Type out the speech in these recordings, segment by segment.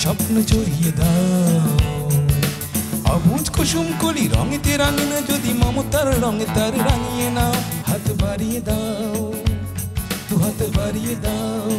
স্বপ্ন জড়িয়ে দাও অবুঝ কুসুম কলি রঙেতে রাঙিনা যদি মমতার রঙে তার রাঙিয়ে নাও হাত বাড়িয়ে দাও দু হাত বাড়িয়ে দাও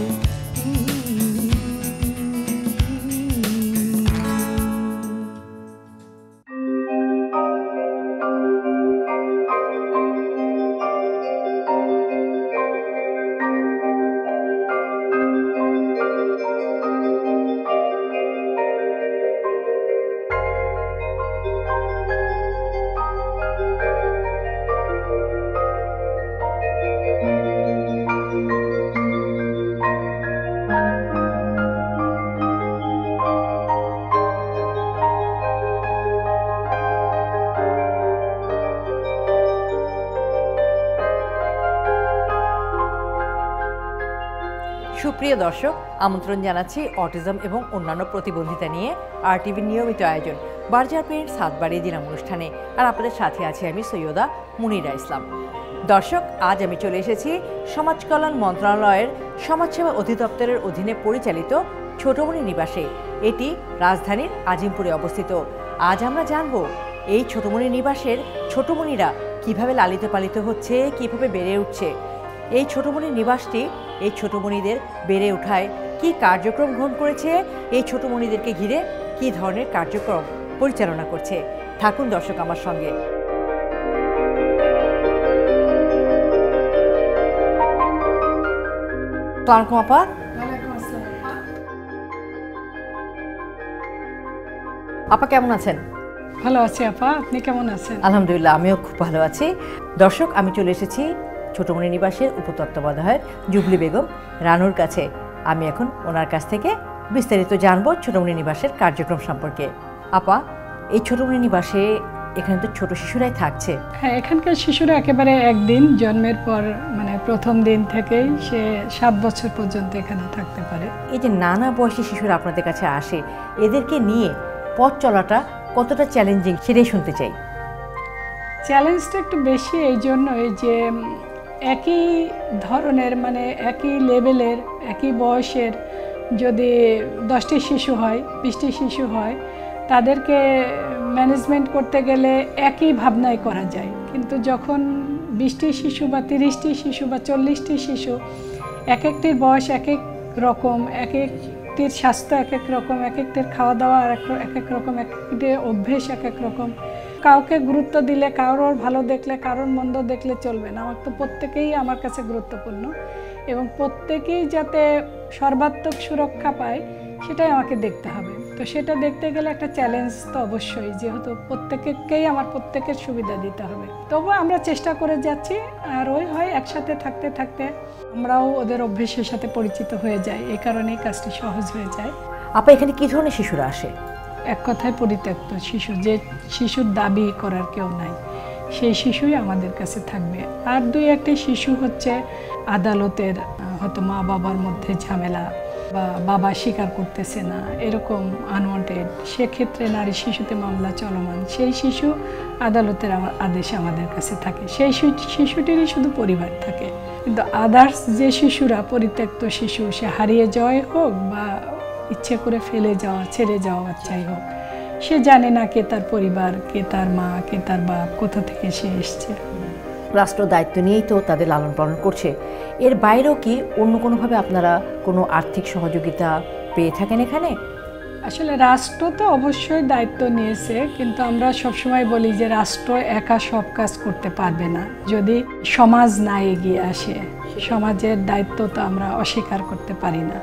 সুপ্রিয় দর্শক, আমন্ত্রণ জানাচ্ছি অটিজম এবং অন্যান্য প্রতিবন্ধিতা নিয়ে আরটিভির নিয়মিত আয়োজন বারজার প্রিন্টস হাত বাড়িয়ে দিলাম অনুষ্ঠানে। আর আপনাদের সাথে আছি আমি সৈয়দা মুনিরা ইসলাম। দর্শক, আজ আমি চলে এসেছি সমাজ কল্যাণ মন্ত্রণালয়ের সমাজসেবা অধিদপ্তরের অধীনে পরিচালিত ছোটমণি নিবাসে। এটি রাজধানীর আজিমপুরে অবস্থিত। আজ আমরা জানব এই ছোটমণি নিবাসের ছোটমণিরা কিভাবে লালিত পালিত হচ্ছে, কিভাবে বেড়ে উঠছে। এই ছোটমণি নিবাসটি এই ছোটমণিদের বেড়ে ওঠায় কি কার্যক্রম গ্রহণ করেছে, এই ছোটমণিদেরকে ঘিরে কি ধরনের কার্যক্রম পরিচালনা করছে। থাকুন দর্শক আমার সঙ্গে। আপা, আপা কেমন আছেন? ভালো আছি আপা, আপনি কেমন আছেন? আলহামদুলিল্লাহ, আমিও খুব ভালো আছি। দর্শক, আমি চলে এসেছি ছোটমণি নিবাসের উপতত্ত্বাবধায়ক জুবলি বেগম রানুর কাছে। আমি এখন ওনার কাছ থেকে বিস্তারিত জানবো ছোটমণি নিবাসের কার্যক্রম সম্পর্কে। আপা, এই ছোটমণি নিবাসে এখানে তো ছোট শিশুরাই থাকছে। হ্যাঁ, এখানকার শিশুরা একেবারে একদিন জন্মের পর মানে প্রথম দিন থেকেই সে 7 বছর পর্যন্ত এখানে থাকতে পারে। এই যে নানা বয়সী শিশুরা আপনাদের কাছে আসে, এদেরকে নিয়ে পথ চলাটা কতটা চ্যালেঞ্জিং সেটাই শুনতে চাই। চ্যালেঞ্জটা একটু বেশি এই জন্যই যে একই ধরনের মানে একই লেভেলের একই বয়সের যদি 10টি শিশু হয়, 20টি শিশু হয়, তাদেরকে ম্যানেজমেন্ট করতে গেলে একই ভাবনায় করা যায়। কিন্তু যখন 20টি শিশু বা 30টি শিশু বা 40টি শিশু, এক একটির বয়স এক এক রকম, এক একটির স্বাস্থ্য এক এক রকম, এক একটির খাওয়া দাওয়া এক এক রকম, এক একটির অভ্যেস এক এক রকম, কাউকে গুরুত্ব দিলে কারোর ভালো দেখলে কারোর মন্দ দেখলে চলবে না। আমার তো প্রত্যেকেই আমার কাছে গুরুত্বপূর্ণ এবং প্রত্যেকেই যাতে সর্বাত্মক সুরক্ষা পায় সেটাই আমাকে দেখতে হবে। তো সেটা দেখতে গেলে একটা চ্যালেঞ্জ তো অবশ্যই, যেহেতু প্রত্যেককেই আমার প্রত্যেকের সুবিধা দিতে হবে। তবুও আমরা চেষ্টা করে যাচ্ছি। আর ওই হয় একসাথে থাকতে থাকতে আমরাও ওদের অভ্যেসের সাথে পরিচিত হয়ে যাই, এই কারণেই কাজটি সহজ হয়ে যায়। আপা, এখানে কি ধরনের শিশুরা আসে? এক কথায় পরিত্যক্ত শিশু, যে শিশুর দাবি করার কেউ নাই, সেই শিশুই আমাদের কাছে থাকবে। আর 2-1টি শিশু হচ্ছে আদালতের হয়তো মা বাবার মধ্যে ঝামেলা বা বাবা স্বীকার করতেছে না, এরকম আনওয়ান্টেড, সেক্ষেত্রে নারী শিশুতে মামলা চলমান, সেই শিশু আদালতের আদেশে আমাদের কাছে থাকে। সেই শিশুটিরই শুধু পরিবার থাকে। কিন্তু আদার্স যে শিশুরা পরিত্যক্ত শিশু, সে হারিয়ে যাওয়াই হোক বা ইচ্ছে করে ফেলে যাওয়া, ছেড়ে যাওয়া বাচ্চাই হোক, সে জানে না কে তার পরিবার, কে তার মা, কে তার বাপ, কোথা থেকে সে এসছে। রাষ্ট্র দায়িত্ব নিয়েই তো তাদের লালন পালন করছে। এর বাইরেও কি অন্য কোনোভাবে আপনারা কোনো আর্থিক সহযোগিতা পেয়ে থাকেন এখানে? আসলে রাষ্ট্র তো অবশ্যই দায়িত্ব নিয়েছে, কিন্তু আমরা সবসময় বলি যে রাষ্ট্র একা সব কাজ করতে পারবে না যদি সমাজ না এগিয়ে আসে। সমাজের দায়িত্ব তো আমরা অস্বীকার করতে পারি না।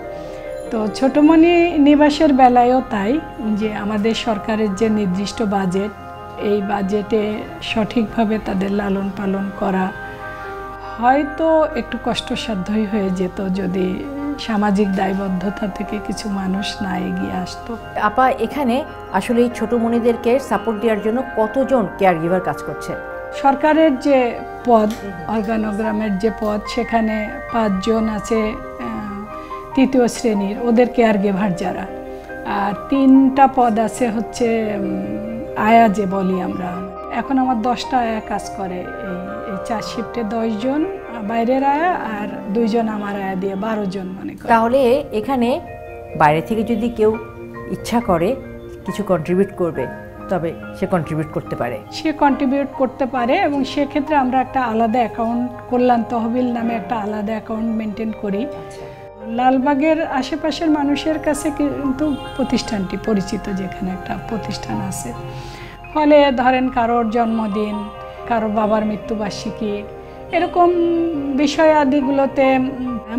তো ছোটমণি নিবাসের বেলায়ও তাই, যে আমাদের সরকারের যে নির্দিষ্ট বাজেট, এই বাজেটে সঠিকভাবে তাদের লালন পালন করা হয়তো একটু কষ্টসাধ্যই হয়ে যেত যদি সামাজিক দায়বদ্ধতা থেকে কিছু মানুষ না এগিয়ে আসতো। আপা, এখানে আসলে এই ছোটমণিদেরকে সাপোর্ট দেওয়ার জন্য কতজন কেয়ার গিভার কাজ করছে? সরকারের যে পদ, অর্গানোগ্রামের যে পদ, সেখানে 5 জন আছে 3য় শ্রেণীর, ওদের কেয়ার গিভার যারা। আর 3টা পদ আছে হচ্ছে আয়া যে বলি আমরা। এখন আমার 10টা আয়া কাজ করে এই 4 শিফটে, 10 জন বাইরের আয়া আর 2 জন আমার আয়া দিয়ে 12 জন মানে। তাহলে এখানে বাইরে থেকে যদি কেউ ইচ্ছা করে কিছু কন্ট্রিবিউট করবে, তবে সে কন্ট্রিবিউট করতে পারে। সে কন্ট্রিবিউট করতে পারে এবং সেক্ষেত্রে আমরা একটা আলাদা অ্যাকাউন্ট, কল্যাণ তহবিল নামে একটা আলাদা অ্যাকাউন্ট মেনটেন করি। লালবাগের আশেপাশের মানুষের কাছে কিন্তু প্রতিষ্ঠানটি পরিচিত, যেখানে একটা প্রতিষ্ঠান আছে। ফলে ধরেন কারোর জন্মদিন, কারো বাবার মৃত্যুবার্ষিকী, এরকম বিষয় আদিগুলোতে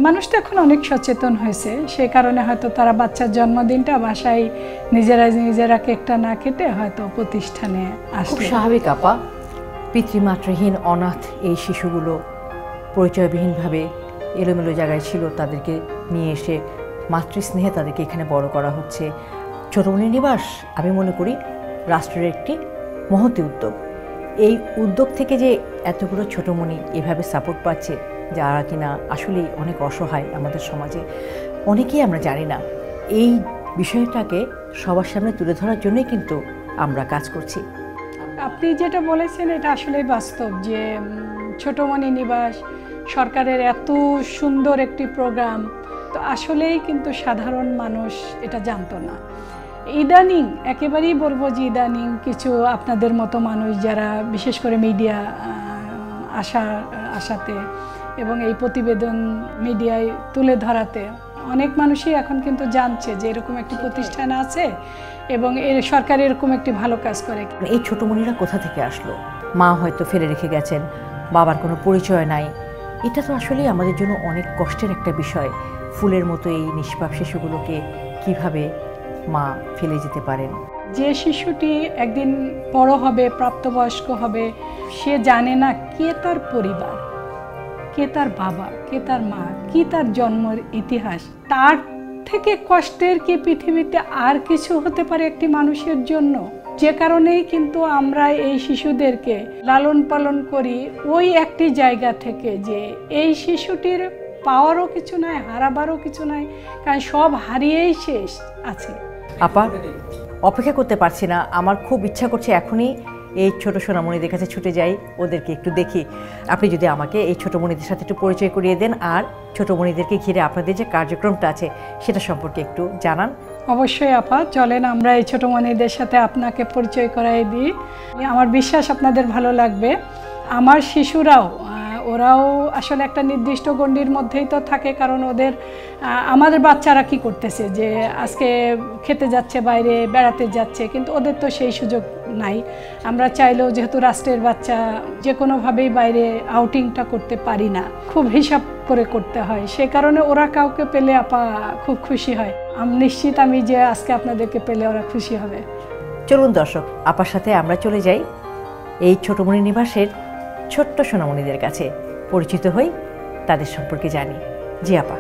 মানুষ তো এখন অনেক সচেতন হয়েছে। সে কারণে হয়তো তারা বাচ্চার জন্মদিনটা বাসায় নিজেরা কেকটা না কেটে হয়তো প্রতিষ্ঠানে আসে। খুব স্বাভাবিক আপা, পিতৃমাতৃহীন অনাথ এই শিশুগুলো পরিচয়বিহীনভাবে এলোমেলো জায়গায় ছিল, তাদেরকে নিয়ে এসে মাতৃস্নেহে তাদেরকে এখানে বড় করা হচ্ছে। ছোটমণি নিবাস আমি মনে করি রাষ্ট্রের একটি মহতী উদ্যোগ। এই উদ্যোগ থেকে যে এতগুলো ছোটমণি এভাবে সাপোর্ট পাচ্ছে, যারা কিনা আসলেই অনেক অসহায় আমাদের সমাজে, অনেকেই আমরা জানি না। এই বিষয়টাকে সবার সামনে তুলে ধরার জন্যই কিন্তু আমরা কাজ করছি। আপনি যেটা বলেছেন এটা আসলেই বাস্তব, যে ছোটমণি নিবাস সরকারের এত সুন্দর একটি প্রোগ্রাম, তো আসলেই কিন্তু সাধারণ মানুষ এটা জানতো না। ইদানিং, একেবারেই বলবো যে ইদানিং কিছু আপনাদের মতো মানুষ যারা বিশেষ করে মিডিয়া আসাতে এবং এই প্রতিবেদন মিডিয়ায় তুলে ধরাতে অনেক মানুষই এখন কিন্তু জানছে যে এরকম একটি প্রতিষ্ঠান আছে এবং সরকার এরকম একটি ভালো কাজ করে। এই ছোটমণিরা কোথা থেকে আসলো? মা হয়তো ফেলে রেখে গেছেন, বাবার কোনো পরিচয় নাই। এটা তো আসলে আমাদের জন্য অনেক কষ্টের একটা বিষয়। ফুলের মতো এই নিষ্পাপ শিশুগুলোকে কিভাবে মা ফেলে যেতে পারেন? যে শিশুটি একদিন বড় হবে, প্রাপ্তবয়স্ক হবে, সে জানে না কে তার পরিবার, কে তার বাবা, কে তার মা, কি তার জন্মের ইতিহাস। তার থেকে কষ্টের কি পৃথিবীতে আর কিছু হতে পারে একটি মানুষের জন্য? যে কারণেই কিন্তু আমরা এই শিশুদেরকে লালন পালন করি ওই একটি জায়গা থেকে, যে এই শিশুটির পাওয়ারও কিছু নাই, হারাবারও কিছু নাই, কারণ সব হারিয়েই শেষ আছে। আপা, অপেক্ষা করতে পারছি না, আমার খুব ইচ্ছা করছে এখনই এই ছোট সোনামণিদের কাছে ছুটে যাই, ওদেরকে একটু দেখি। আপনি যদি আমাকে এই ছোটমণিদের সাথে একটু পরিচয় করিয়ে দেন, আর ছোটমণিদেরকে ঘিরে আপনাদের যে কার্যক্রমটা আছে সেটা সম্পর্কে একটু জানান। অবশ্যই আপা, চলেন আমরা এই ছোটমণিদের সাথে আপনাকে পরিচয় করাই দিই। আমার বিশ্বাস আপনাদের ভালো লাগবে। আমার শিশুরাও, ওরাও আসলে একটা নির্দিষ্ট গণ্ডির মধ্যেই তো থাকে, কারণ ওদের আমাদের বাচ্চারা কি করতেছে, যে আজকে খেতে যাচ্ছে, বাইরে বেড়াতে যাচ্ছে, কিন্তু ওদের তো সেই সুযোগ নাই। আমরা চাইলেও যেহেতু রাষ্ট্রের বাচ্চা, যে কোনোভাবেই বাইরে আউটিংটা করতে পারি না, খুব হিসাব করে করতে হয়। সে কারণে ওরা কাউকে পেলে আপা খুব খুশি হয়। আমি নিশ্চিত আমি যে আজকে আপনাদেরকে পেলে ওরা খুশি হবে। চলুন দর্শক, আপার সাথে আমরা চলে যাই এই ছোটমণি নিবাসের ছোট্ট সোনামণিদের কাছে, পরিচিত হই, তাদের সম্পর্কে জানি। জি আপা।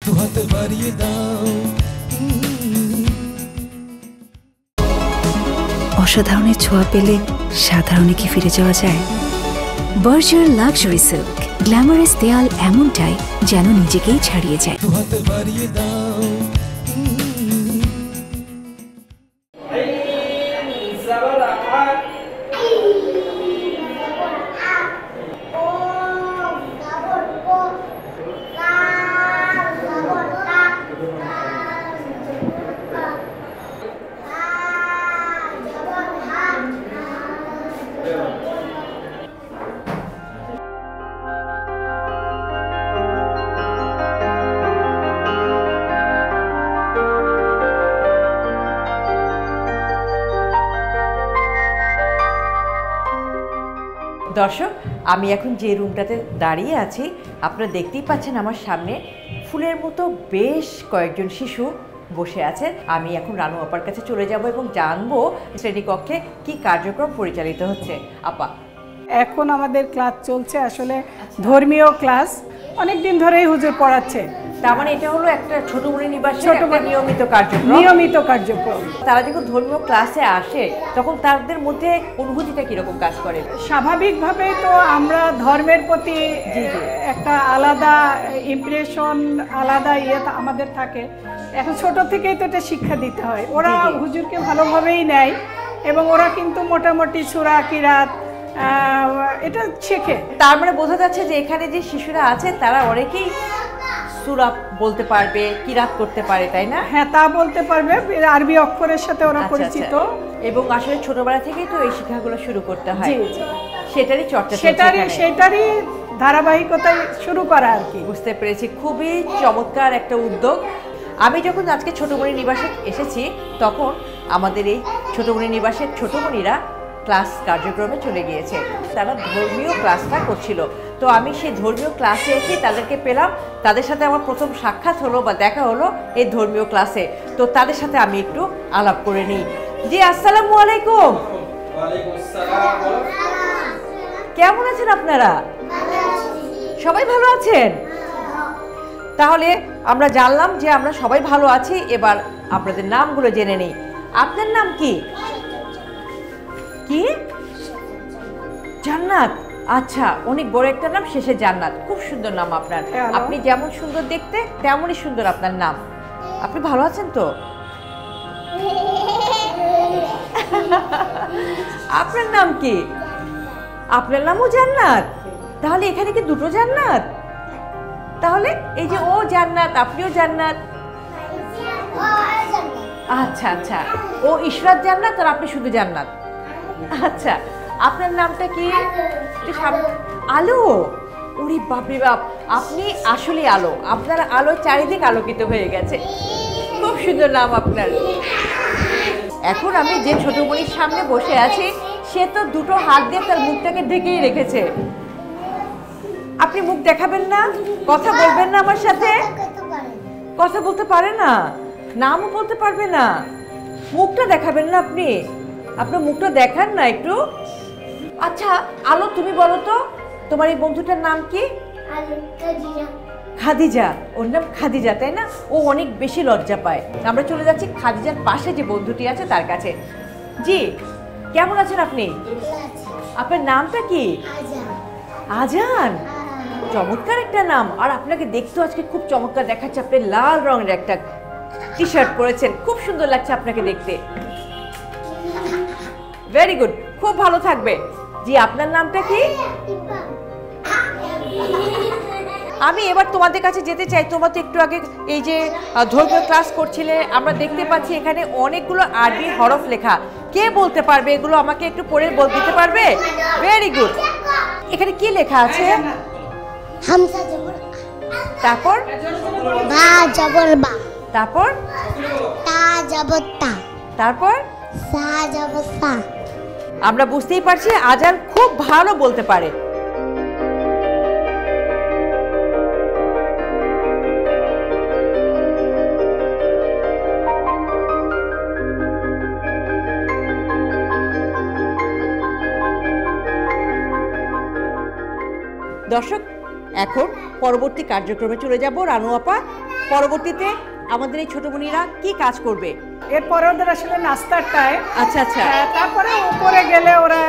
দুহাত বাড়িয়ে দাও। অসাধারণের ছোঁয়া পেলে সাধারণে কি ফিরে যাওয়া যায়? বার্জার লাক্সারি সিল্ক, গ্ল্যামারাস দেয়াল এমনটাই যেন নিজেকেই ছাড়িয়ে যায়। দুহাত বাড়িয়ে দাও। দর্শক, আমি এখন যে রুমটাতে দাঁড়িয়ে আছি, আপনারা দেখতেই পাচ্ছেন আমার সামনে ফুলের মতো বেশ কয়েকজন শিশু বসে আছেন। আমি এখন রানু আপার কাছে চলে যাব এবং জানবো শ্রেণীকক্ষে কি কার্যক্রম পরিচালিত হচ্ছে। আপা, এখন আমাদের ক্লাস চলছে আসলে ধর্মীয় ক্লাস, অনেক দিন ধরেই হুজুর পড়াচ্ছে। তার মানে এটা হলো একটা ছোটমণি নিবাসের ছোটমণি- একটা নিয়মিত কার্যক্রম। নিয়মিত কার্যক্রম। তারা যখন ধর্মীয় ক্লাসে আসে তখন তাদের মধ্যে অনুভূতিটা কিরকম কাজ করে? স্বাভাবিকভাবে তো আমরা ধর্মের প্রতি জি, জি। একটা আলাদা ইমপ্রেশন, আলাদা আমাদের থাকে। এখন ছোট থেকেই তো এটা শিক্ষা দিতে হয়। ওরা জি, জি। হুজুরকে ভালোভাবেই নেয় এবং ওরা কিন্তু মোটামুটি সূরা কিরাত এটা শেখে। তার মানে বোঝা যাচ্ছে যে এখানে যে শিশুরা আছে তারা অনেকেই সূরা বলতে পারবে, কিরাত করতে পারে, তাই না? হ্যাঁ, তা বলতে পারবে, আরবি অক্ষরের সাথে ওরা আচ্ছা, পরিচিত। আচ্ছা। এবং আসলে ছোটবেলা থেকেই তো এই শিক্ষাগুলো শুরু করতে হয়। জি, জি। সেটারই চর্চা চলছে সেটারই এখানে। সেটারই ধারাবাহিকতায় শুরু করা আর কি। বুঝতে পেরেছি, খুবই চমৎকার একটা উদ্যোগ। আমি যখন আজকে ছোটমণি নিবাসে এসেছি তখন আমাদের এই ছোটমণি নিবাসের ছোটমণিরা ক্লাস কার্যক্রমে চলে গিয়েছে। তারা ধর্মীয় ক্লাসটা করছিল। তো আমি সেই ধর্মীয় ক্লাসে এসে তাদেরকে পেলাম, তাদের সাথে আমার প্রথম সাক্ষাৎ হলো বা দেখা হলো এই ধর্মীয় ক্লাসে। তো তাদের সাথে আমি একটু আলাপ করে নিই। জি, আসসালামু আলাইকুম। কেমন আছেন আপনারা? সবাই ভালো আছেন? তাহলে আমরা জানলাম যে আমরা সবাই ভালো আছি। এবার আপনাদের নামগুলো জেনে নেই। আপনার নাম কি? কি? জান্নাত। আচ্ছা, অনেক বড় একটা নাম, শেষে জান্নাত। খুব সুন্দর নাম আপনার। Hello. আপনি যেমন সুন্দর দেখতে তেমনই সুন্দর আপনার নাম। আপনি ভালো আছেন তো? আপনার নাম কি? আপনার নামও জান্নাত? তাহলে এখানে কি দুটো জান্নাত? তাহলে এই যে ও জান্নাত, আপনিও জান্নাত। আচ্ছা আচ্ছা, ও ইশরাত জান্নাত আর আপনি শুধু জান্নাত। আচ্ছা, আপনার নামটা কি? একটু সামনে। আলো। ওরে বাপরে বাপ, আপনি আসলে আলো। আপনার আলো চারিদিক আলোকিত হয়ে গেছে। খুব সুন্দর নাম আপনার। এখন আমি যে ছোটমণির সামনে বসে আছি সে তো দুটো হাত দিয়ে তার মুখটাকে ঢেকেই রেখেছে। আপনি মুখ দেখাবেন না? কথা বলবেন না আমার সাথে? কথা বলতে পারে না, নামও বলতে পারবে না, মুখটা দেখাবেন না আপনি? আপনার মুখটা দেখান না একটু। আচ্ছা আলো, তুমি বলো তো তোমার এই বন্ধুটার নাম কি? খাদিজা। ওর নাম খাদিজা, তাই না? ও অনেক বেশি লজ্জা পায়। আমরা চলে যাচ্ছি খাদিজার পাশে যে বন্ধুটি আছে তার কাছে। জি, কেমন আছেন আপনি? আপনার নামটা কি? আজান। চমৎকার একটা নাম। আর আপনাকে দেখতে আজকে খুব চমৎকার দেখাচ্ছে। আপনি লাল রঙের একটা টি শার্ট পরেছেন, খুব সুন্দর লাগছে আপনাকে দেখতে। ভেরি গুড, খুব ভালো থাকবে। জি, আপনার নামটা কি? আমি এবার তোমাদের কাছে যেতে চাই। তোমরা তো একটু আগে এই যে ধর্মীয় ক্লাস করছিলে, আমরা দেখতে পাচ্ছি এখানে অনেকগুলো আরবি হরফ লেখা। কে বলতে পারবে এগুলো? আমাকে একটু পড়ে দিতে পারবে? Very good. এখানে কি লেখা আছে? হামজা জবর তারপর বা জবর বা, তারপর তা জবর তা, তারপর সা জবর সা। আমরা বুঝতেই পারছি আজান খুব ভালো বলতে পারে। দর্শক, এখন পরবর্তী কার্যক্রমে চলে যাব। রানু আপা, পরবর্তীতে আমাদের এই ছোট বোনেরা কি কাজ করবে? এরপরে ওদের আসলে নাস্তার টাইম। আচ্ছা আচ্ছা তারপরে উপরে গেলে ওরা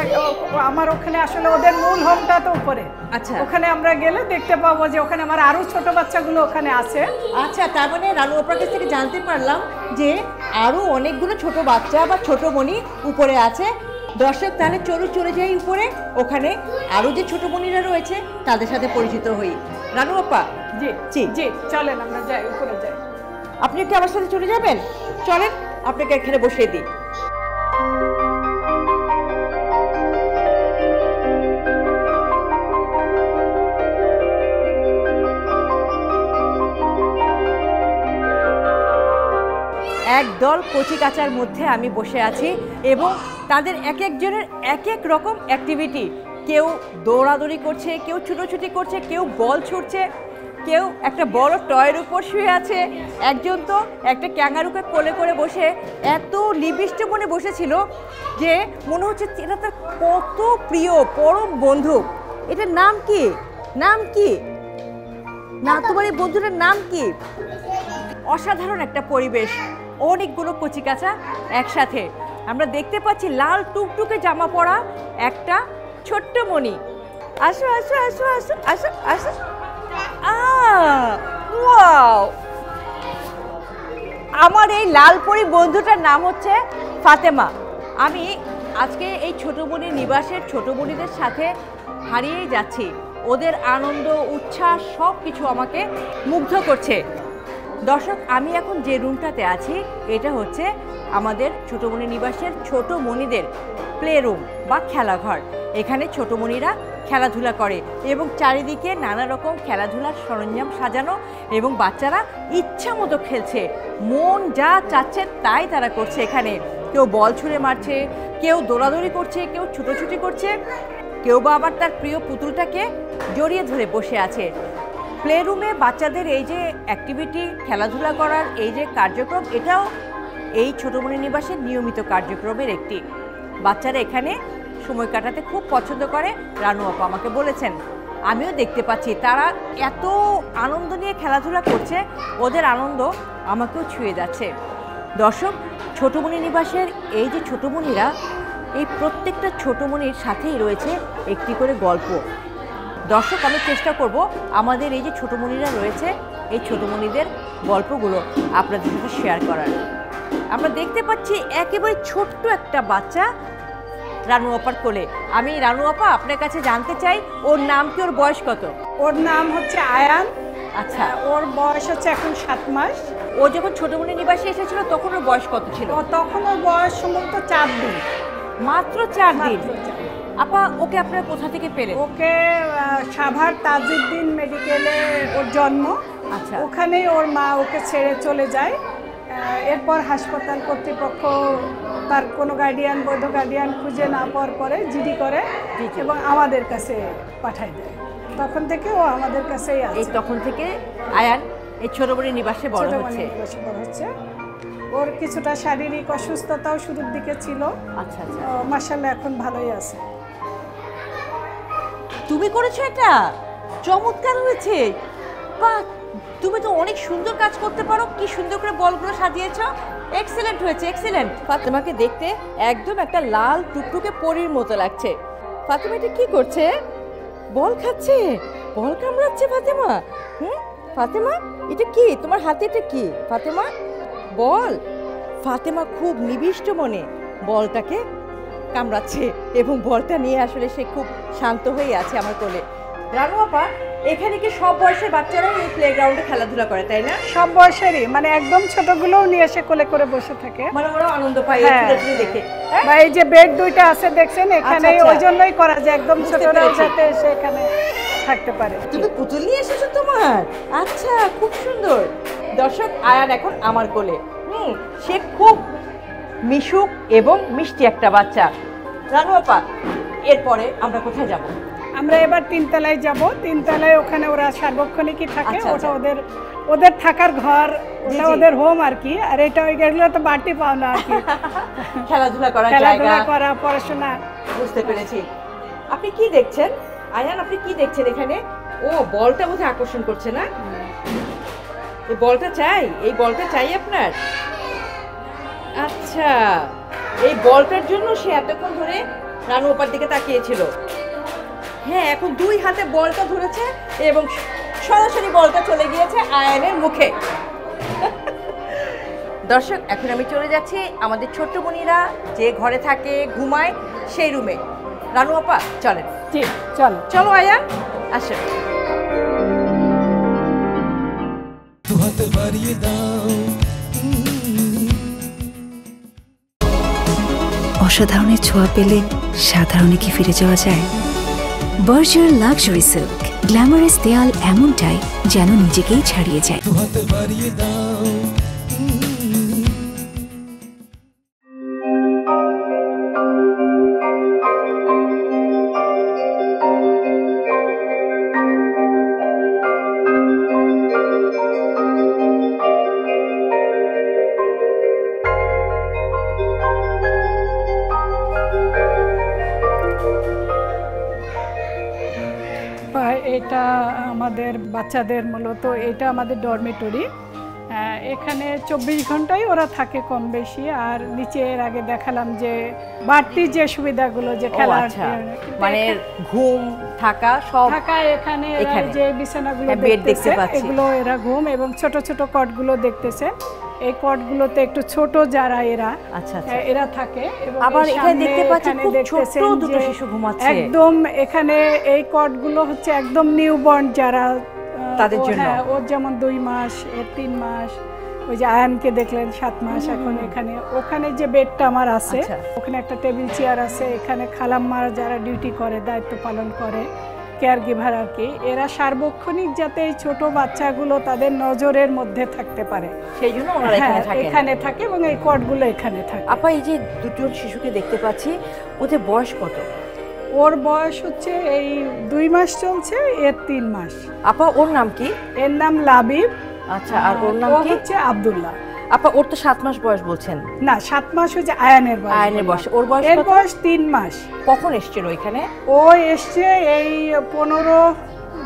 আমার ওখানে আসলে ওদের মূল হোমটা তো উপরে। আচ্ছা ওখানে আমরা গেলে দেখতে পাবো যে ওখানে আমার আরো ছোট বাচ্চাগুলো ওখানে আছে। আচ্ছা, তার মানে রানু আপার কাছ থেকে জানতে পারলাম যে আরো অনেকগুলো ছোট বাচ্চা বা ছোট মণি উপরে আছে। দর্শক, তাহলে চলে যাই উপরে। ওখানে আরো যে ছোট মণিরা রয়েছে তাদের সাথে পরিচিত হই। রানু আপা, জি জি। জি, চলেন আমরা যাই, উপরে যাই। আপনি একটু আমার সাথে চলে যাবেন? চলেন, আপনাকে এখানে বসিয়ে দিই। একদল কচি কাচার মধ্যে আমি বসে আছি এবং তাদের এক একজনের এক এক রকম অ্যাক্টিভিটি। কেউ দৌড়াদৌড়ি করছে, কেউ ছুটোছুটি করছে, কেউ বল ছুটছে, কেউ একটা বড় টয়ের উপর শুয়ে আছে, একজন তো একটা ক্যাঙ্গারুকে কোলে করে বসে এত নিবিষ্ট মনে বসেছিল যে মনে হচ্ছে এটা তার কত প্রিয় পরম বন্ধু। এটার নাম কি? নাম কি? না, তোমার এই বন্ধুটার নাম কি? অসাধারণ একটা পরিবেশ, অনেকগুলো কচিকাঁচা একসাথে। আমরা দেখতে পাচ্ছি লাল টুকটুকে জামা পরা একটা ছোট্ট মণি। আসো আসো আসো আসো আসো আসো। ওয়াও, আমার এই লাল পরি বন্ধুটার নাম হচ্ছে ফাতেমা। আমি আজকে এই ছোট মণি নিবাসের ছোট মণিদের সাথে হারিয়েই যাচ্ছি। ওদের আনন্দ উচ্ছ্বাস সব কিছু আমাকে মুগ্ধ করছে। দর্শক, আমি এখন যে রুমটাতে আছি এটা হচ্ছে আমাদের ছোট মণি নিবাসের ছোট মণিদের প্লে রুম বা খেলাঘর। এখানে ছোট মণিরা খেলাধুলা করে এবং চারিদিকে নানা রকম খেলাধুলার সরঞ্জাম সাজানো এবং বাচ্চারা ইচ্ছা মতো খেলছে। মন যা চাচ্ছে তাই তারা করছে। এখানে কেউ বল ছুঁড়ে মারছে, কেউ দৌড়াদৌড়ি করছে, কেউ ছুটোছুটি করছে, কেউ বা আবার তার প্রিয় পুতুলটাকে জড়িয়ে ধরে বসে আছে। প্লে রুমে বাচ্চাদের এই যে অ্যাক্টিভিটি, খেলাধুলা করার এই যে কার্যক্রম, এটাও এই ছোট মণি নিবাসের নিয়মিত কার্যক্রমের একটি। বাচ্চারা এখানে সময় কাটাতে খুব পছন্দ করে, রানু আপা আমাকে বলেছেন। আমিও দেখতে পাচ্ছি তারা এত আনন্দ নিয়ে খেলাধুলা করছে, ওদের আনন্দ আমাকেও ছুঁয়ে যাচ্ছে। দর্শক, ছোট মণি নিবাসের এই যে ছোট মণিরা, এই প্রত্যেকটা ছোট মণির সাথেই রয়েছে একটি করে গল্প। দর্শক, আমি চেষ্টা করব আমাদের এই যে ছোট মণিরা রয়েছে এই ছোট মণিদের গল্পগুলো আপনাদের সাথে শেয়ার করার। আমরা দেখতে পাচ্ছি একেবারে ছোট্ট একটা বাচ্চা রানু আপার কোলে। আমি রানু আপা আপনার কাছে জানতে চাই, ওর নাম কি, ওর বয়স কত? ওর নাম হচ্ছে আয়ান। আচ্ছা, ওর বয়স হচ্ছে এখন 7 মাস। ও যখন ছোট মণি নিবাসে এসেছিল তখন ওর বয়স কত ছিল? তখন ওর বয়স সম্ভবত 4 দিন। মাত্র 4 দিন। মাত্র 4 দিন। আপা, ওকে আপনারা কোথা থেকে পেলেন? ওকে সাভার তাজউদ্দিন মেডিকেলে ওর জন্ম। আচ্ছা, ওখানেই ওর মা ওকে ছেড়ে চলে যায়। এরপর হাসপাতাল কর্তৃপক্ষ তার কোনো গার্ডিয়ান, বৈধ গার্ডিয়ান খুঁজে না পাওয়ার পরে জিডি করে এবং আমাদের কাছে পাঠায় দেয়। তখন থেকে ও আমাদের কাছেই আছে। এই তখন থেকে আয়ান এই ছোট মণি নিবাসে বড় হচ্ছে। ওর কিছুটা শারীরিক অসুস্থতাও শুরুর দিকে ছিল। আচ্ছা আচ্ছা, মাশাআল্লাহ এখন ভালোই আছে। তুমি করেছো এটা? চমৎকার হয়েছে। বাহ, তুমি তো অনেক সুন্দর কাজ করতে পারো। কি সুন্দর করে বলগুলো সাজিয়েছো, এক্সেলেন্ট হয়েছে, এক্সেলেন্ট। ফাতেমাকে দেখতে একদম একটা লাল টুকটুকে পরীর মতো লাগছে। ফাতেমা এটা কি করছে? বল খাচ্ছে, বল কামড়াচ্ছে ফাতেমা। ফাতেমা, এটা কি তোমার হাতে? এটা কি ফাতেমা? বল। ফাতেমা খুব নিবিষ্ট মনে বলটাকে কামড়াচ্ছে এবং বলটা নিয়ে আসলে সে খুব শান্ত হয়ে আছে আমার কোলে। রানু আপা, এখানে কি সব বয়সের বাচ্চারাই এই প্লেগ্রাউন্ডে খেলাধুলা করে, তাই না? সব বয়সেরই, মানে একদম ছোটগুলোও নিয়ে এসে কোলে করে বসে থাকে। মানে ওরা আনন্দ পায় দেখে। বা এই যে বেড দুইটা আছে দেখছেন এখানে, ওই জন্যই করা যায় একদম ছোটরাও যাতে এসে এখানে থাকতে পারে। তুমি পুতুল নিয়ে এসেছো তোমার? আচ্ছা, খুব সুন্দর। দর্শক, আয়ান এখন আমার কোলে। সে খুব মিশুক এবং মিষ্টি একটা বাচ্চা। রানু আপা, এরপরে আমরা কোথায় যাব? আমরা এবার 3 তলায় যাব। 3 তলায় ওখানে ওরা সার্বক্ষণিকই থাকে। আচ্ছা, ওটা ওদের থাকার ঘর, ওটা ওদের হোম আর কি। আর এটা ওইগুলো তো বাড়তি পাওনা আর কি। খেলাধুলা করার জায়গা, খেলাধুলা করা, পড়াশোনা। বুঝতে পেরেছি। আপনি কি দেখছেন আয়ান? আপনি কি দেখছেন এখানে? ও, বলটা বোধহয় আকর্ষণ করছে না? এই বলটা চাই, এই বলটা চাই আপনার? আচ্ছা, এই বলটার জন্য সে এতক্ষণ ধরে রানু আপার দিকে তাকিয়েছিল। হ্যাঁ, এখন 2 হাতে বলটা ধরেছে এবং সরাসরি বলটা চলে গিয়েছে আয়ানের মুখে। দর্শক, এখন আমি চলে যাচ্ছি আমাদের ছোট্ট মণিরা যে ঘরে থাকে, ঘুমায়, সেই রুমে। রানু আপা, চলেন। ঠিক, চলো চলো আয়ান, আসেন। দুহাতে বাড়িয়ে দাও। অসাধারণের ছোঁয়া পেলে সাধারণে কি ফিরে যাওয়া যায়? বার্জার লাক্সারি সিল্ক, গ্ল্যামারাস দেয়াল এমনটাই যেন নিজেকেই ছাড়িয়ে যায়। দুহাতে বাড়িয়ে দাও। এটা আমাদের বাচ্চাদের মূলত এটা আমাদের ডরমেটরি। এখানে 24 ঘন্টাই ওরা থাকে কম বেশি। আর নিচে এর আগে দেখালাম যে বাড়তি যে সুবিধাগুলো যে খেলার মানে ঘুম থাকা সব থাকা এখানে যে বিছানাগুলো দেখতেছে এগুলো এরা ঘুম, এবং ছোট ছোট কটগুলো দেখতেছে এই কটগুলোতে একটু ছোট যারা এরা এরা থাকে। এবং আবার এখানে দেখতে পাচ্ছি খুব ছোট দুটো শিশু ঘুমাচ্ছে একদম। এখানে এই কটগুলো হচ্ছে একদম নিউবর্ন যারা তাদের জন্য। ওর যেমন 2 মাস, এর 3 মাস, ওই যে আয়ানকে দেখলেন 7 মাস এখন। এখানে ওখানে যে বেডটা আমার আছে ওখানে একটা টেবিল চেয়ার আছে। এখানে খালাম্মার যারা ডিউটি করে দায়িত্ব পালন করে কেয়ার গিভার আর কি, এরা সার্বক্ষণিক যাতে এই ছোট বাচ্চাগুলো তাদের নজরের মধ্যে থাকতে পারে সেই জন্য ওনারা এখানে থাকে এবং এই কটগুলো এখানে থাকে। আপা এই যে দুটো শিশুকে দেখতে পাচ্ছি ওদের বয়স কত? ওর বয়স হচ্ছে এই 2 মাস চলছে, এর 3 মাস। আপা ওর নাম কি? এর নাম লাবিব। আচ্ছা, আর ওর নাম কি? হচ্ছে আব্দুল্লাহ। আপা ওর তো 7 মাস বয়স বলছেন। না, 7 মাস হচ্ছে আয়ানের বয়স। আয়ানের বয়স। ওর বয়স? এর বয়স 3 মাস। কখন এসেছিল এখানে? ও এসছে এই 15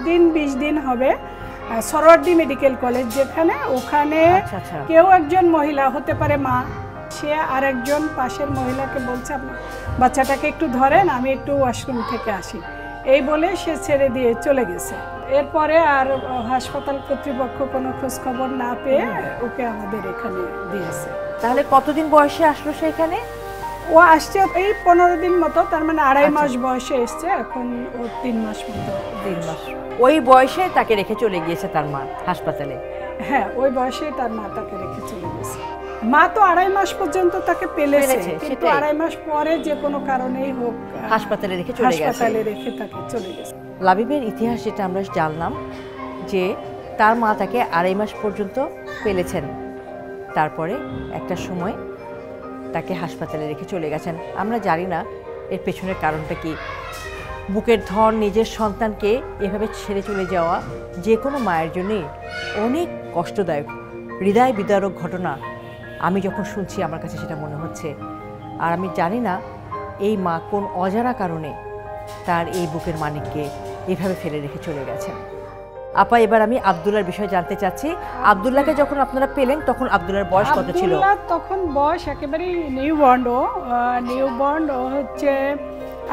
দিন 20 দিন হবে। সরওয়ার্দী মেডিকেল কলেজ যেখানে, ওখানে কেউ একজন মহিলা হতে পারে মা, সে আর একজন পাশের মহিলাকে বলছে আপনার বাচ্চাটাকে একটু ধরেন, আমি একটু ওয়াশরুম থেকে আসি, এই বলে সে ছেড়ে দিয়ে চলে গেছে। এরপরে আর হাসপাতাল কর্তৃপক্ষ কোনো খোঁজ খবর না পেয়ে ওকে আমাদের এখানে দিয়েছে। তাহলে কতদিন বয়সে আসলো সে এখানে? ও আসছে এই 15 দিন মতো, তার মানে 2.5 মাস বয়সে এসছে। এখন ও 3 মাস মতো। 3 মাস। ওই বয়সে তাকে রেখে চলে গিয়েছে তার মা হাসপাতালে? হ্যাঁ, ওই বয়সে তার মা তাকে রেখে চলে গেছে। মা তো 2.5 মাস পর্যন্ত তাকে পেলেছে, কিন্তু 2.5 মাস পরে যে কোনো কারণেই হোক হাসপাতালে রেখে চলে গেছে। হাসপাতালে রেখে তাকে চলে গেছে। লাবিবের ইতিহাস যেটা আমরা জানলাম যে তার মা তাকে 2.5 মাস পর্যন্ত পেলেছেন, তারপরে একটা সময় তাকে হাসপাতালে রেখে চলে গেছেন। আমরা জানি না এর পেছনের কারণটা কি। বুকের ধন নিজের সন্তানকে এভাবে ছেড়ে চলে যাওয়া যে কোনো মায়ের জন্যই অনেক কষ্টদায়ক, হৃদয় বিদারক ঘটনা। আমি যখন শুনছি আমার কাছে সেটা মনে হচ্ছে। আর আমি জানি না এই মা কোন অজানা কারণে তার এই বুকের মানিককে এভাবে ফেলে রেখে চলে গেছেন। আপা, এবার আমি আব্দুল্লাহর বিষয়ে জানতে চাচ্ছি। আব্দুল্লাহকে যখন আপনারা পেলেন তখন আব্দুল্লাহর বয়স কত ছিল? আব্দুল্লাহ তখন বয়স একেবারেই নিউবর্ন। ও হচ্ছে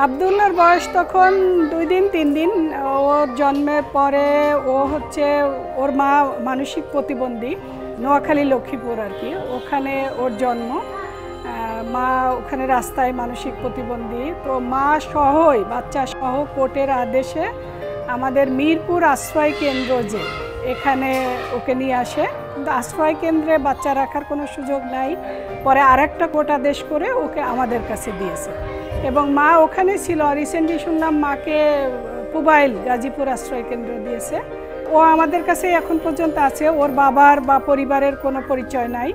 আব্দুল্লাহর বয়স তখন 2 দিন 3 দিন। ওর জন্মের পরে ও হচ্ছে, ওর মা মানসিক প্রতিবন্ধী, নোয়াখালী লক্ষ্মীপুর আর কি, ওখানে ওর জন্ম। মা ওখানে রাস্তায় মানসিক প্রতিবন্ধী। তো মা সহই, বাচ্চা সহ কোর্টের আদেশে আমাদের মিরপুর আশ্রয় কেন্দ্র যে এখানে ওকে নিয়ে আসে, কিন্তু আশ্রয় কেন্দ্রে বাচ্চা রাখার কোনো সুযোগ নাই। পরে আরেকটা কোর্ট আদেশ করে ওকে আমাদের কাছে দিয়েছে এবং মা ওখানে ছিল। রিসেন্টলি শুনলাম মাকে পুবাইল গাজীপুর আশ্রয় কেন্দ্র দিয়েছে। ও আমাদের কাছে এখন পর্যন্ত আছে। ওর বাবার বা পরিবারের কোনো পরিচয় নাই।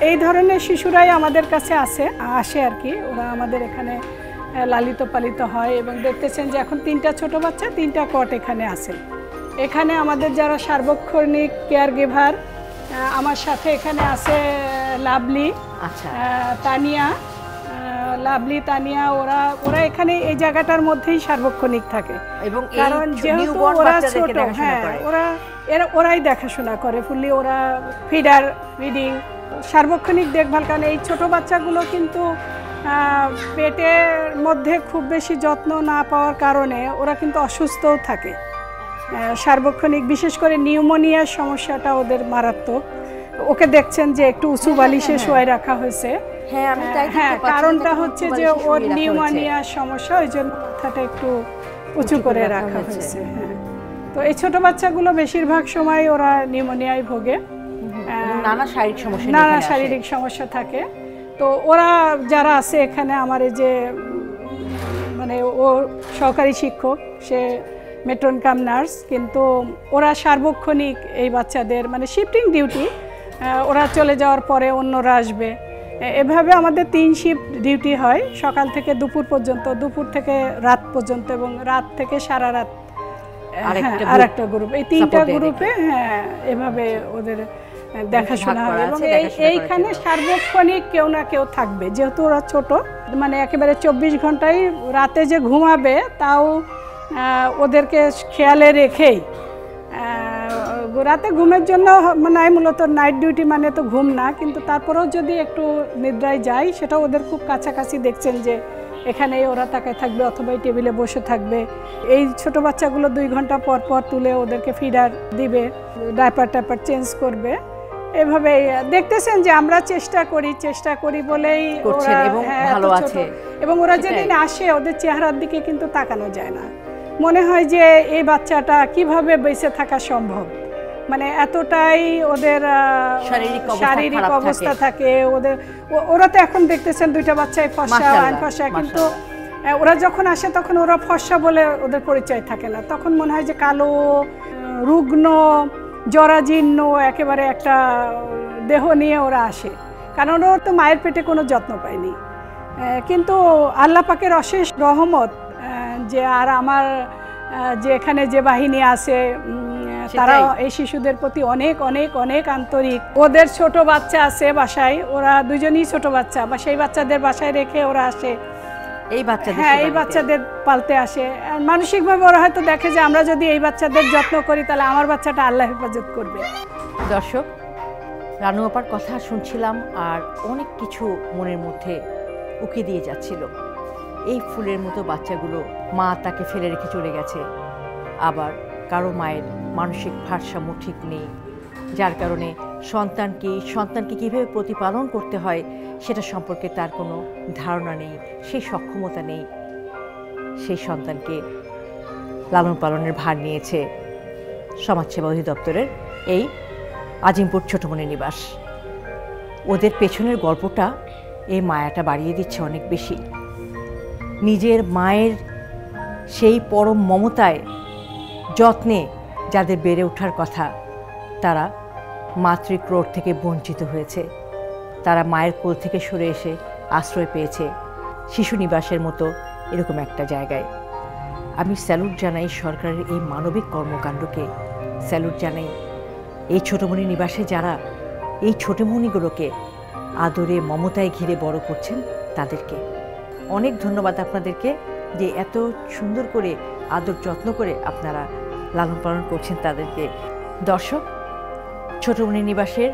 এই ধরনের শিশুরাই আমাদের কাছে আসে আর কি। ওরা আমাদের এখানে লালিত পালিত হয় এবং দেখতেছেন যে এখন 3টা ছোট বাচ্চা, 3টা কট এখানে আছে। এখানে আমাদের যারা সার্বক্ষণিক কেয়ার গিভার, আমার সাথে এখানে আছে লাভলি, তানিয়া, ওরা এখানে এই জায়গাটার মধ্যেই সার্বক্ষণিক থাকে। এবং কারণ যেহেতু ওরা ছোট, ওরাই দেখাশোনা করে ফুললি। ওরা ফিডিং সার্বক্ষণিক দেখভাল। কারণ এই ছোট বাচ্চাগুলো কিন্তু পেটের মধ্যে খুব বেশি যত্ন না পাওয়ার কারণে ওরা কিন্তু অসুস্থও থাকে সার্বক্ষণিক। বিশেষ করে নিউমোনিয়ার সমস্যাটা ওদের মারাত্মক। ওকে দেখছেন যে একটু উঁচু বালিশে শোয়াই রাখা হয়েছে। হ্যাঁ, কারণটা হচ্ছে যে ওর নিউমোনিয়ার সমস্যা, ওই জন্য মাথাটা একটু উঁচু করে রাখা হয়েছে। হ্যাঁ, তো এই ছোট বাচ্চাগুলো বেশিরভাগ সময় ওরা নিউমোনিয়ায় ভোগে, নানা শারীরিক সমস্যা থাকে। তো ওরা যারা আছে এখানে, আমার এই যে মানে ও সহকারী শিক্ষক, সে মেট্রন কাম নার্স, কিন্তু ওরা সার্বক্ষণিক এই বাচ্চাদের মানে শিফটিং ডিউটি। ওরা চলে যাওয়ার পরে অন্যরা আসবে, এভাবে আমাদের 3 শিফট ডিউটি হয়, সকাল থেকে দুপুর পর্যন্ত, দুপুর থেকে রাত পর্যন্ত, এবং রাত থেকে সারা রাত আরেকটা গ্রুপ। এই 3টা গ্রুপে এভাবে ওদের দেখাশোনা হয়। এবং এইখানে সার্বক্ষণিক কেউ না কেউ থাকবে, যেহেতু ওরা ছোট। মানে একেবারে 24 ঘন্টায় রাতে যে ঘুমাবে তাও ওদেরকে খেয়ালে রেখেই রাতে ঘুমের জন্য নাই, মূলত নাইট ডিউটি মানে তো ঘুম না, কিন্তু তারপরেও যদি একটু নিদ্রায় যাই সেটা ওদের খুব কাছাকাছি দেখছেন যে এখানেই ওরা তাকায় থাকবে অথবা এই টেবিলে বসে থাকবে। এই ছোট বাচ্চাগুলো 2 ঘন্টা পর পর তুলে ওদেরকে ফিডার দিবে, ডাইপার চেঞ্জ করবে। এভাবে দেখতেছেন যে আমরা চেষ্টা করি বলেই ওরা ভালো আছে। এবং ওরা যেদিন আসে ওদের চেহারার দিকে কিন্তু তাকানো যায় না, মনে হয় যে এই বাচ্চাটা কিভাবে বেঁচে থাকা সম্ভব, মানে এতটাই ওদের শারীরিক অবস্থা থাকে ওদের। ওরা তো এখন দেখতেছেন 2টা বাচ্চাই ফর্সা, কিন্তু ওরা যখন আসে তখন ওরা ফর্সা বলে ওদের পরিচয় থাকে না, তখন মনে হয় যে কালো, রুগ্ন, জরাজীর্ণ একেবারে একটা দেহ নিয়ে ওরা আসে, কারণ ওরা তো মায়ের পেটে কোনো যত্ন পায়নি। কিন্তু আল্লাহ পাকের অশেষ রহমত যে আর আমার যে এখানে যে বাহিনী আছে তারা এই শিশুদের প্রতি অনেক অনেক অনেক আন্তরিক। ওদের ছোট বাচ্চা আছে বাসায়, ওরা দুজনেই ছোট বাচ্চা, বা সেই বাচ্চাদের বাসায় রেখে ওরা আসে, এই বাচ্চাদের পালতে আসে। মানসিকভাবে ওরা হয়তো দেখে যে আমরা যদি এই বাচ্চাদের যত্ন করি তাহলে আমার বাচ্চাটা আল্লাহ হেফাজত করবে। দর্শক, রানু আপার কথা শুনছিলাম আর অনেক কিছু মনের মধ্যে উকি দিয়ে যাচ্ছিল। এই ফুলের মতো বাচ্চাগুলো মা তাকে ফেলে রেখে চলে গেছে, আবার কারো মায়ের মানসিক ভারসাম্য ঠিক নেই, যার কারণে সন্তানকে কীভাবে প্রতিপালন করতে হয় সেটা সম্পর্কে তার কোনো ধারণা নেই, সেই সক্ষমতা নেই। সেই সন্তানকে লালন পালনের ভার নিয়েছে সমাজসেবা অধিদপ্তরের এই আজিমপুর ছোটমণি নিবাস। ওদের পেছনের গল্পটা এই মায়াটা বাড়িয়ে দিচ্ছে অনেক বেশি। নিজের মায়ের সেই পরম মমতায় যত্নে যাদের বেড়ে ওঠার কথা, তারা মাতৃক্রোড় থেকে বঞ্চিত হয়েছে, তারা মায়ের কোল থেকে সরে এসে আশ্রয় পেয়েছে শিশু নিবাসের মতো এরকম একটা জায়গায়। আমি স্যালুট জানাই সরকারের এই মানবিক কর্মকাণ্ডকে, স্যালুট জানাই এই ছোটমণি নিবাসে যারা এই ছোটমণিগুলোকে আদরে মমতায় ঘিরে বড় করছেন তাদেরকে অনেক ধন্যবাদ আপনাদেরকে, যে এত সুন্দর করে আদর যত্ন করে আপনারা লালন পালন করছেন তাদেরকে। দর্শক, ছোটমণি নিবাসের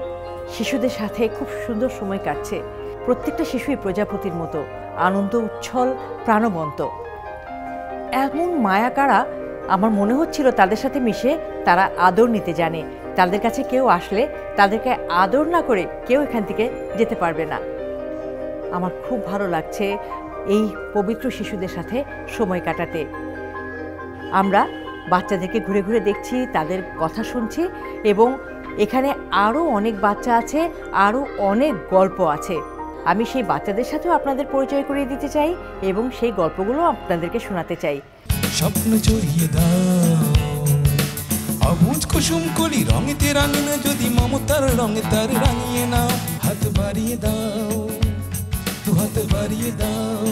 শিশুদের সাথে খুব সুন্দর সময় কাটছে। প্রত্যেকটা শিশুই প্রজাপতির মতো আনন্দ উচ্ছল, প্রাণবন্ত। এমন মায়াকারা আমার মনে হচ্ছিল তাদের সাথে মিশে তারা আদর নিতে জানে। তাদের কাছে কেউ আসলে তাদেরকে আদর না করে কেউ এখান থেকে যেতে পারবে না। আমার খুব ভালো লাগছে এই পবিত্র শিশুদের সাথে সময় কাটাতে। আমরা বাচ্চাদেরকে ঘুরে ঘুরে দেখছি, তাদের কথা শুনছি, এবং এখানে আরও অনেক বাচ্চা আছে, আরও অনেক গল্প আছে। আমি সেই বাচ্চাদের সাথেও আপনাদের পরিচয় করিয়ে দিতে চাই এবং সেই গল্পগুলো আপনাদেরকে শোনাতে চাই। স্বপ্ন জড়িয়ে দাও অবুঝ কুসুম কলি রঙেতে রাঙিয়ে, যদি মমতার রঙে তার রাঙিয়ে নাও, হাত বাড়িয়ে দাও, 2 হাত বাড়িয়ে দাও।